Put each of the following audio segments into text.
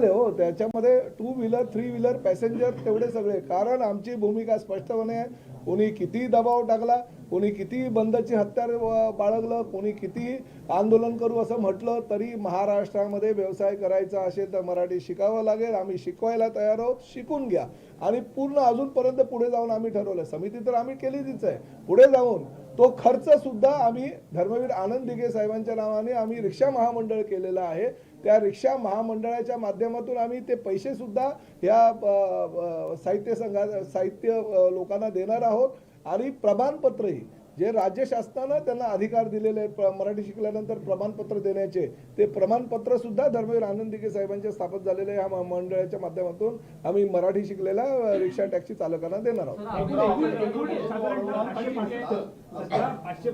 आहे हो, त्याच्यामध्ये 2 व्हीलर 3 व्हीलर पॅसेंजर तेवढे सगळे. कारण आमची भूमिका स्पष्टपणे आहे, कोणी किती दबाव टाकला, कोणी किती बंदची हत्यार बाळगलं, कोणी किती आंदोलन करू असं म्हटलं तरी महाराष्ट्रामध्ये व्यवसाय करायचा असेल तर मराठी शिकावं लागेल. आम्ही शिकवायला तयार आहोत, शिकून घ्या. आणि पूर्ण अजूनपर्यंत पुढे जाऊन आम्ही ठरवलं, समिती तर आम्ही केलीच आहे, पुढे जाऊन तो खर्च सुद्धा आम्ही धर्मवीर आनंद दिघे साहेबांच्या नावाने आम्ही रिक्षा महामंडळ केलेलं आहे. त्या रिक्षा महामंडळाच्या माध्यमातून आम्ही ते पैसे सुद्धा या साहित्य लोकांना देणार आहोत. आणि प्रमाणपत्रही जे राज्य शासनानं त्यांना अधिकार दिलेले आहेत मराठी शिकल्यानंतर प्रमाणपत्र देण्याचे, ते प्रमाणपत्र सुद्धा धर्मवीर आनंद दिघे साहेबांच्या स्थापन झालेल्या या मंडळाच्या माध्यमातून आम्ही मराठी शिकलेल्या रिक्षा टॅक्सी चालकांना देणार आहोत.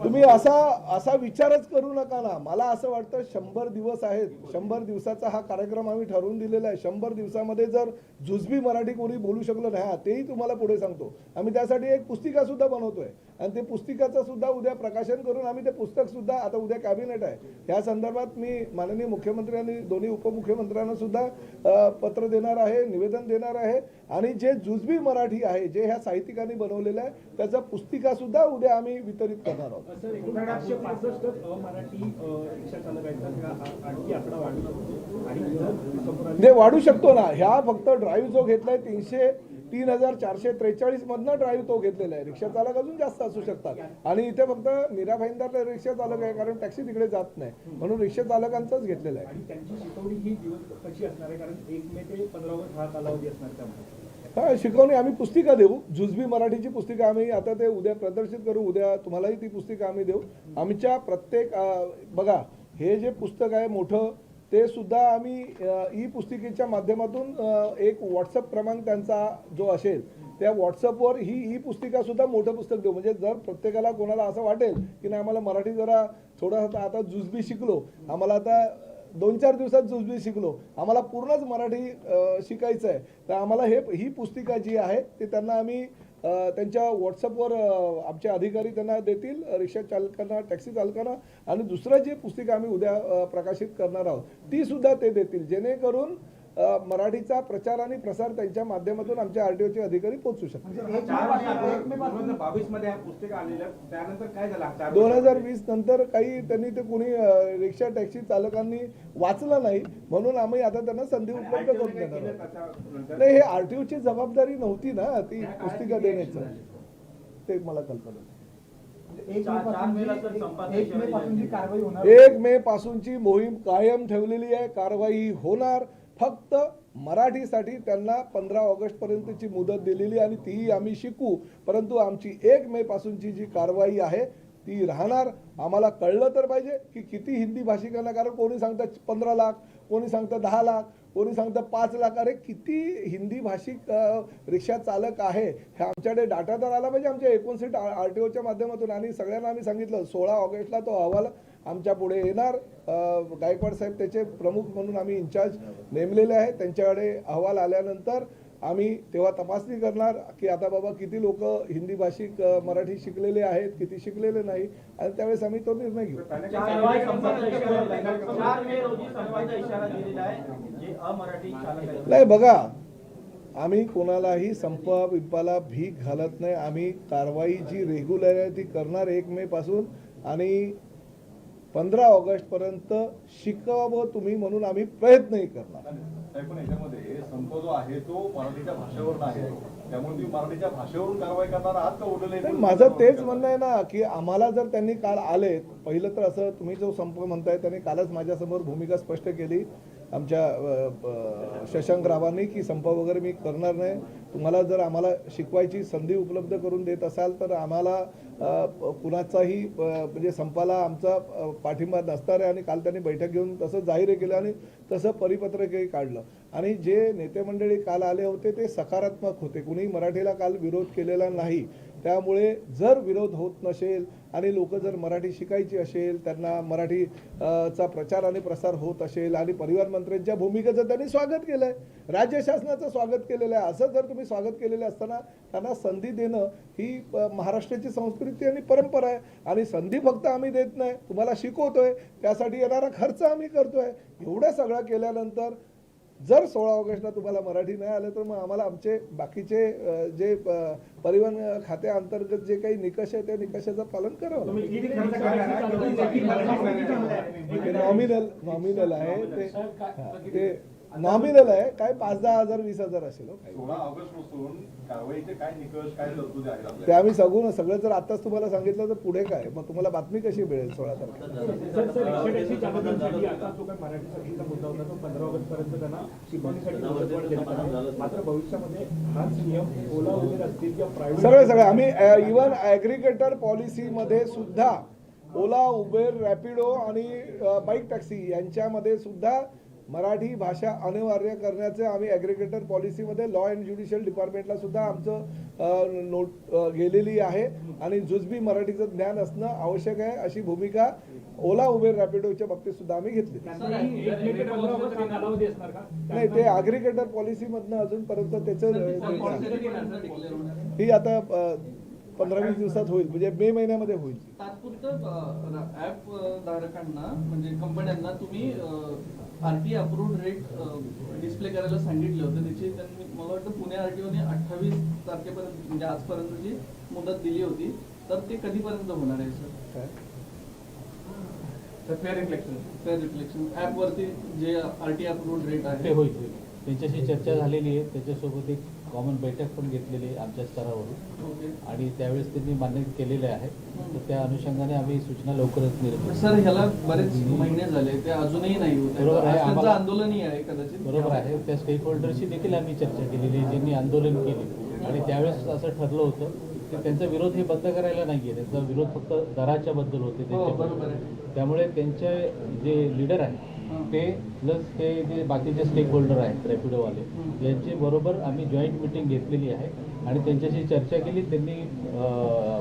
तुम्ही असा विचारच करू नका ना. मला असं वाटतं 100 दिवस आहेत, 100 दिवसाचा हा कार्यक्रम आम्ही ठरवून दिलेला आहे. 100 दिवसामध्ये जर जुजबी मराठी कोणी बोलू शकलो नाही, तेही तुम्हाला पुढे सांगतो. आम्ही त्यासाठी एक पुस्तिका सुद्धा बनवतोय आणि ते पुस्तिकाचं सुद्धा उद्या प्रकाशन करून आम्ही ते पुस्तक सुद्धा, आता उद्या कॅबिनेट आहे, या संदर्भात मी माननीय मुख्यमंत्री आणि दोन्ही उपमुख्यमंत्र्यांना सुद्धा पत्र देणार आहे, निवेदन देणार आहे. आणि जे जुजबी मराठी आहे, जे ह्या साहित्यिकांनी बनवलेलं आहे, त्याचा पुस्तिका सुद्धा उद्या आम्ही वितरित करणार आहोत. जे वाढू शकतो ना, ह्या फक्त ड्राईव्ह जो घेतलाय 3,443 मधनं ड्राईव्ह तो घेतलेला आहे. रिक्षा चालक अजून जास्त असू शकतात. आणि इथे फक्त मीरा भाईंदर रिक्षा चालक आहे, कारण टॅक्सी तिकडे जात नाही, म्हणून रिक्षा चालकांचाच घेतलेला आहे. शिकवणी आम्ही पुस्तिका देऊ, जुजबी मराठीची पुस्तिका आम्ही आता ते उद्या प्रदर्शित करू. उद्या तुम्हालाही ती पुस्तिका आम्ही देऊ. आमच्या प्रत्येक बघा, हे जे पुस्तक आहे मोठं, ते सुद्धा आम्ही ई पुस्तिकेच्या माध्यमातून एक व्हॉट्सअप क्रमांक त्यांचा जो असेल त्या व्हॉट्सअपवर ही ई पुस्तिका सुद्धा मोठं पुस्तक देऊ. म्हणजे जर प्रत्येकाला कोणाला असं वाटेल की नाही आम्हाला मराठी जरा थोडंसं आता जुजबी शिकलो, आम्हाला आता 2-4 दिवसात जुजबी शिकलो, आम्हाला पूर्णच मराठी शिकायचं आहे, तर आम्हाला ही पुस्तिका जी आहे ते त्यांना आम्ही त्यांच्या व्हॉट्सअपवर आमचे अधिकारी त्यांना देतील, रिक्षा चालकांना, टॅक्सी चालकांना. आणि दुसरं जे पुस्तिका आम्ही उद्या प्रकाशित करणार आहोत ती सुद्धा ते देतील, जेणेकरून मराठीचा प्रचार आणि प्रसार त्यांच्या माध्यमातून आमच्या आरटीओचे अधिकारी पोहोचू शकतात. 2020 नंतर काही त्यांनी ते कोणी रिक्षा टॅक्सी चालकांनी वाचलं नाही, म्हणून आम्ही आता त्यांना संधी उपलब्ध करून देणार आहोत. नाही, हे आरटीओची जबाबदारी नव्हती ना ती पुस्तिका देण्याचं, ते मला कल्पना. 1 मे पासूनची मोहीम कायम ठेवलेली आहे, कारवाई होणार. फक्त मराठीसाठी त्यांना 15 ऑगस्ट पर्यंतची मुदत दिलेली आणि तीही आम्ही शिकू, परंतु आमची 1 मे पासूनची जी कारवाई आहे ती राहणार. आम्हाला कळलं तर पाहिजे की किती हिंदी भाषिकांना, कारण कोणी सांगतं 15 लाख, कोणी सांगतं 10 लाख, कोणी सांगतं 5 लाख. अरे किती हिंदी भाषिक रिक्षा चालक आहे हे आमच्याकडे डाटा तर आला पाहिजे आमच्या 59 आरटीओच्या माध्यमातून. आणि सगळ्यांना आम्ही सांगितलं 16 ऑगस्टला तो अहवाल आमच्या पुढे येणार. गायकवाड साहेब त्याचे प्रमुख म्हणून आम्ही इन्चार्ज नेमलेले आहे. त्यांच्याकडे अहवाल आल्यानंतर आम्ही तेव्हा तपासणी करणार की आता बाबा किती लोक हिंदी भाषिक मराठी शिकलेले आहेत, किती शिकलेले नाही, आणि त्यावेळेस आम्ही तो निर्णय घेऊ. नाही बघा, आम्ही कोणालाही संपाला भीक घालत नाही. आम्ही कारवाई जी रेग्युलर आहे ती करणार 1 मे पासून आणि 15 ऑगस्ट पर्यंत शिकावं तुम्ही म्हणून आम्ही प्रयत्नही करणार. पण याच्यामध्ये संप जो आहे तो मराठीच्या भाषेवर आहे, त्यामुळे तुम्ही मराठीच्या भाषेवरून कारवाई करणार आहात का उरलेले? माझं तेच म्हणणं आहे ना की आम्हाला जर त्यांनी काल आले, पहिलं तर असं तुम्ही जो संप म्हणताय त्यांनी कालच माझ्यासमोर भूमिका स्पष्ट केली आमच्या शशांक रावांनी की संप वगैरे मी करणार नाही. तुम्हाला जर आम्हाला शिकवायची संधी उपलब्ध करून देत असाल तर आम्हाला कुणाचाही म्हणजे संपाला आमचा पाठिंबा नसणार आहे. आणि काल त्यांनी बैठक घेऊन तसं जाहीर केलं आणि तसं परिपत्रकही काढलं. आणि जे नेते मंडळी काल आले होते ते सकारात्मक होते, कुणी मराठीला काल विरोध केलेला नाही. त्यामुळे जर विरोध होत नसेल आणि लोक जर मराठी शिकायची असेल, त्यांना मराठीचा प्रचार आणि प्रसार होत असेल आणि परिवहन मंत्र्यांच्या भूमिकेचं त्यांनी स्वागत केलंय, राज्य शासनाचं स्वागत केलेलं आहे, असं जर तुम्ही स्वागत केलेलं असताना त्यांना संधी देणं ही महाराष्ट्राची संस्कृती आणि परंपरा आहे. आणि संधी फक्त आम्ही देत नाही, तुम्हाला शिकवतोय, त्यासाठी येणारा खर्च आम्ही करतोय. एवढं सगळं केल्यानंतर जर 16 ऑगस्टला तुम्हाला मराठी नाही आलं तर मग आम्हाला आमचे बाकीचे जे परिवहन खात्याअंतर्गत जे काही निकष आहे त्या निकषाचं पालन करावं लागेल. नॉमिनल आहे ते नॉमिनल आहे, काय 5-10 हजार 20,000 असेल. हो, काही 16 ऑगस्ट पासून कारवाईचे काय निकष काय तरतुदी आहेत ते आपल्या? आम्ही सगळं जर आताच तुम्हाला सांगितलं तर पुढे काय, मग तुम्हाला बातमी कशी मिळेल 16 तारखेला? आता जो काही मराठी सक्तीचा मुद्दा होता तो 15 ऑगस्ट पर्यंत त्यांना शिकवणीसाठी मुदतवाढ देण्यात आली आहे. मात्र भविष्यामध्ये हाच नियम ओला वगैरे असतील किंवा प्रायव्हेट सगळे आम्ही इव्हन ॲग्रिकल्चर पॉलिसीमध्ये सुद्धा ओला, उबेर, रॅपिडो आणि बाईक टॅक्सी यांच्यामध्ये सुद्धा मराठी भाषा अनिवार्य करण्याचे आम्ही ॲग्रिकल्चर पॉलिसीमध्ये लॉ अँड ज्युडिशियल डिपार्टमेंटला सुद्धा आमचं नोट गेलेली आहे आणि जुजबी मराठीचं ज्ञान असणं आवश्यक आहे अशी भूमिका ओला, उबेर, रॅपिडोच्या बाबतीत सुद्धा आम्ही घेतली. कालावधी असणार का? नाही, ते ॲग्रिकल्चर पॉलिसीमधनं अजूनपर्यंत त्याचं ही आता 15-20 दिवसात होईल, म्हणजे मे महिन्यामध्ये होईल. तात्पुरतं ऍप धारकांना म्हणजे कंपन्यांना तुम्ही आरटी अप्रूव्ड रेट डिस्प्ले करायला सांगितले होते. त्याची त्यांनी मला वाटतं पुणे आरटीओने 28 तारखेपर्यंत म्हणजे आजपर्यंतची मुदत दिली होती. तर ते कधीपर्यंत होणार आहे सर? फेअर रिफ्लेक्शन ऍपवरती जे आरटी अप्रूव्ड रेट आहे ते होईल. त्यांच्याशी चर्चा झालेली आहे, त्याच्यासोबत एक कॉमन बैठक पण घेतलेली आहे आमच्या स्तरावरून ओके. आणि त्यावेळेस त्यांनी मान्य केलेले आहे. तर त्या अनुषंगाने आम्ही सूचना लवकरच निर्मित सर ह्याला बरेच महिने झाले ते अजूनही नाही होत बरोबर आहे. आहे. त्यांचं आम्हाला- आंदोलनही आहे कदाचित. बरोबर आहे. त्या स्टेक होल्डरशी देखील आम्ही चर्चा केलेली आहे, ज्यांनी आंदोलन केले आणि त्यावेळेस असं ठरलं होतं की त्यांचा विरोध हे बंद करायला नाहीये, त्यांचा विरोध फक्त दराच्या बद्दल होते हो, त्यांच्या. बरोबर आहे. त्यामुळे त्यांचे जे लीडर आहे ते प्लस ते जे बाकीचे स्टेक होल्डर आहेत रॅपिडोवाले यांची बरोबर आम्ही जॉईंट मिटिंग घेतलेली आहे आणि त्यांच्याशी चर्चा केली. त्यांनी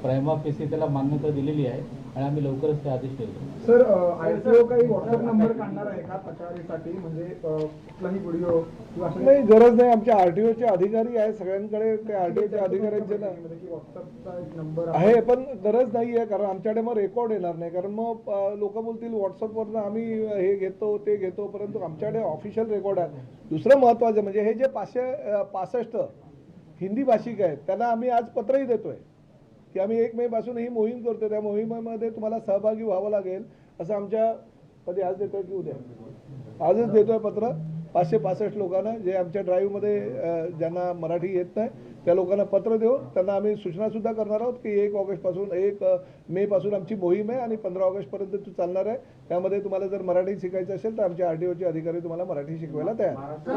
प्रायमा फेसी त्याला मान्यता दिलेली आहे आणि आम्ही लवकरच ते आदेश देतो. सर आरटीओ काही व्हॉट्सअप नंबर काढणार आहे का तक्रारीसाठी, म्हणजे कुठलाही व्हिडिओ किंवा असं नाही, गरज नाही. आमच्या आरटीओचे अधिकारी आहेत सगळ्यांकडे, ते आरटीओच्या अधिकाऱ्यांचे ना व्हॉट्सअपचा एक नंबर आहे, पण गरज नाही आहे. कारण आमच्याकडे मग रेकॉर्ड येणार नाही. कारण मग लोक बोलतील व्हॉट्सअपवरनं आम्ही हे घेतो ते घेतो, परंतु आमच्याकडे ऑफिशियल रेकॉर्ड आहे. दुसरं महत्त्वाचं म्हणजे हे जे 565 हिंदी भाषिक आहेत त्यांना आम्ही आज पत्रही देतोय की आम्ही 1 मे पासून ही मोहीम करतो. त्या मोहिमेमध्ये तुम्हाला सहभागी व्हावं लागेल असं आमच्या कधी आज देतोय की उद्या आजच देतोय पत्र 565 लोकांना, जे आमच्या ड्राईव्हमध्ये ज्यांना मराठी येत नाही त्या लोकांना पत्र देऊन त्यांना आम्ही सूचना सुद्धा करणार आहोत की 1 मे पासून आमची मोहीम आहे आणि 15 ऑगस्टपर्यंत ती चालणार आहे. त्यामध्ये तुम्हाला जर मराठी शिकायचं असेल तर आमचे आरटीओचे अधिकारी तुम्हाला मराठी शिकवायला तयार आहेत.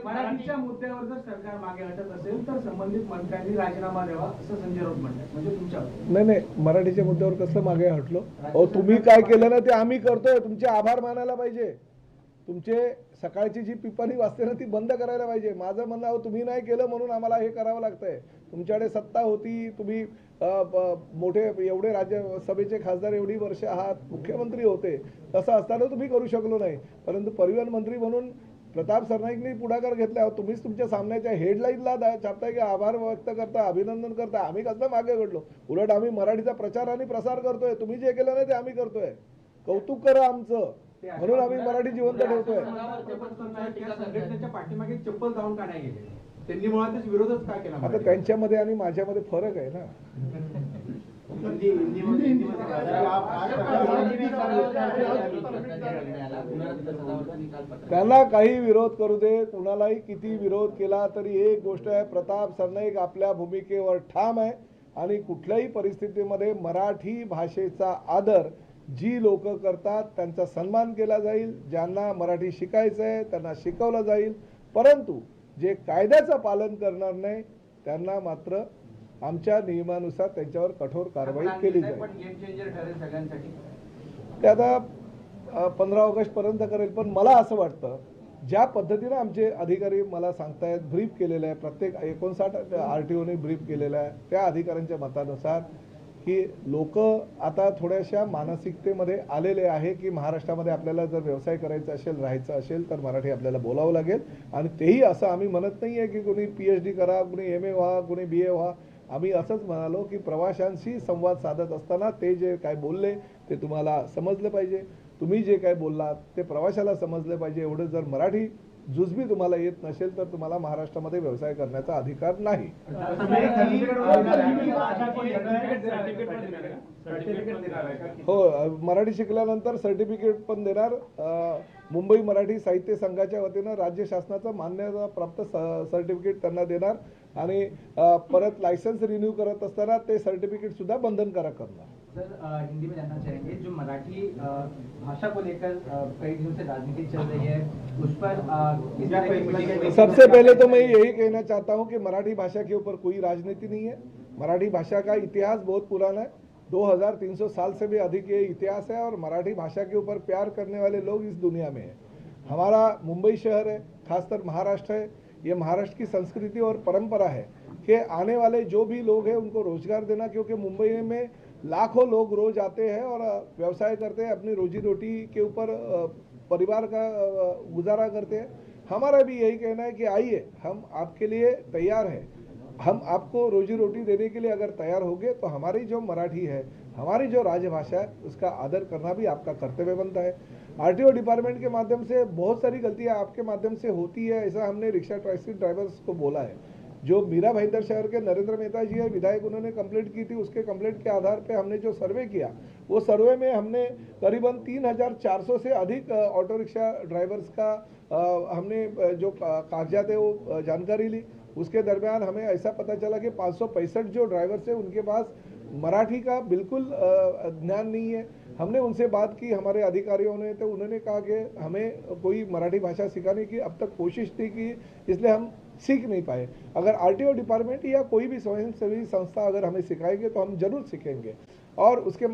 मराठीच्या मुद्द्यावर जर सरकार मागे हटत असेल तर संबंधित मंत्र्यांनी राजीनामा द्यावा असं संजय राऊत म्हणतात. म्हणजे तुमच्या नाही, मराठीच्या मुद्द्यावर कसलं मागे हटलो? अहो, तुम्ही काय केलं ना ते आम्ही करतोय. तुमचे आभार मानायला पाहिजे. तुमचे सकाळची जी पिपाणी वाजते ना ती बंद करायला पाहिजे. माझं म्हणणं, अहो तुम्ही नाही केलं म्हणून आम्हाला हे करावं लागतंय. तुमच्याकडे सत्ता होती, तुम्ही मोठे एवढे राज्यसभेचे खासदार एवढी वर्ष आहात, मुख्यमंत्री होते, तसं असताना तुम्ही करू शकलो नाही. परंतु परिवहन मंत्री म्हणून प्रताप सरनाईकनी पुढाकार घेतला. तुम्हीच तुमच्या सामन्याच्या हेडलाईनला छापताय की आभार व्यक्त करता, अभिनंदन करता. आम्ही कसलं मागे घडलो? उलट आम्ही मराठीचा प्रचार आणि प्रसार करतोय. तुम्ही जे केलं नाही ते आम्ही करतोय. कौतुक करा आमचं, म्हणून आम्ही मराठी जिवंत ठेवतोय. संघटनेच्या पाठीमागे चप्पल जाऊन काढायला गेले, त्यांनी मुळातच विरोधच का केला? आता त्यांच्यामध्ये आणि माझ्यामध्ये फरक आहे ना. त्यांना काही विरोध करू दे, कुणालाही किती विरोध केला तरी एक गोष्ट आहे, प्रताप सरनाईक आपल्या भूमिकेवर ठाम आहे आणि कुठल्याही परिस्थितीमध्ये मराठी भाषेचा आदर जी लोक करतात त्यांचा सन्मान केला जाईल. ज्यांना मराठी शिकायचं आहे त्यांना शिकवलं जाईल, परंतु जे कायद्याचं पालन करणार नाही त्यांना मात्र आमच्या नियमानुसार त्यांच्यावर कठोर कारवाई केली जाईल. ते आता 15 ऑगस्ट पर्यंत करेल. पण मला असं वाटतं ज्या पद्धतीने आमचे अधिकारी मला सांगतायत, ब्रीफ केलेलं आहे, प्रत्येक 59 आरटीओने ब्रीफ केलेलं आहे, त्या अधिकाऱ्यांच्या मतानुसार की लोक आता थोड्याशा मानसिकतेमध्ये आलेले आहे की महाराष्ट्रामध्ये आपल्याला जर व्यवसाय करायचा असेल, राहायचं असेल तर मराठी आपल्याला बोलावं लागेल. आणि तेही असं आम्ही म्हणत नाही आहे की कोणी PhD करा, कोणी MA व्हा, कोणी BA व्हा. आम्ही असंच म्हणालो की प्रवाशांशी संवाद साधत असताना ते जे काय बोलले ते तुम्हाला समजलं पाहिजे. तुम्ही जे काय बोललात ते प्रवाशाला समजले पाहिजे. एवढं जर मराठी जुजबी तुम्हाला येत नसेल तर तुम्हाला महाराष्ट्रामध्ये व्यवसाय करण्याचा अधिकार नाही. हो, मराठी शिकल्यानंतर सर्टिफिकेट पण देणार. मुंबई मराठी साहित्य संघाच्या वतीनं राज्य शासनाचं मान्यता प्राप्त सर्टिफिकेट त्यांना देणार आणि परत लायसन्स रिन्यू करत असताना ते सर्टिफिकेट सुद्धा बंधनकारक करणार. सर, हिंदी में जानना चाहेंगे, जो मराठी भाषा को लेकर कई दिनों से राजनीति चल रही है, उस पर किस तरह की मीटिंग? सबसे पहले तो मैं यही कहना चाहता हूं कि मराठी भाषा के ऊपर कोई राजनीति नहीं है. मराठी भाषा का इतिहास बहुत पुराना है. 2300 साल से भी अधिक ये इतिहास है और मराठी भाषा के ऊपर प्यार करने वाले लोग इस दुनिया में हैं. हमारा मुंबई शहर है, खासकर महाराष्ट्र है. ये महाराष्ट्र की संस्कृति और परंपरा है कि आने वाले जो भी लोग हैं उनको रोजगार देना, क्योंकि मुंबई में लाखों लोग रोज आते हैं और व्यवसाय करते हैं, अपनी रोजी रोटी के ऊपर परिवार का गुजारा करते हैं. हमारा भी यही कहना है कि आइए, हम आपके लिए तैयार हैं. हम आपको रोजी रोटी देने के लिए अगर तैयार होंगे तो हमारी जो मराठी है, हमारी जो राजभाषा है, उसका आदर करना भी आपका कर्तव्य बनता है. आरटीओ डिपार्टमेंट के माध्यम से बहुत सारी गलतियां आपके माध्यम से होती है, ऐसा हमने रिक्शा टैक्सी ड्राइवर्स को बोला है. जो मीरा भाईंदर शहर के नरेंद्र मेहता जी है विधायक, उन्होंने कंप्लेंट की थी. उसके कंप्लेंट के आधार पे हमने जो सर्वे किया, वो सर्वे में हमने करीबन 3400 से अधिक ऑटो रिक्शा ड्राइवर्स का हमने जो कागजात है वो जानकारी ली. उसके दरमियान हमें ऐसा पता चला कि 565 जो ड्राइवर्स है उनके पास मराठी का बिल्कुल ज्ञान नहीं है. हमने उनसे बात की, हमारे अधिकारियों ने, तो उन्होंने कहा कि हमें कोई मराठी भाषा सिखाने की अब तक कोशिश नहीं की, इसलिए हम सीख नहीं पाए. अगर आरटीओ डिपार्टमेंट या कोई भी स्वयंसेवी संस्था अगर हमें सिखाएंगे तो हम जरूर सीखेंगे और उसके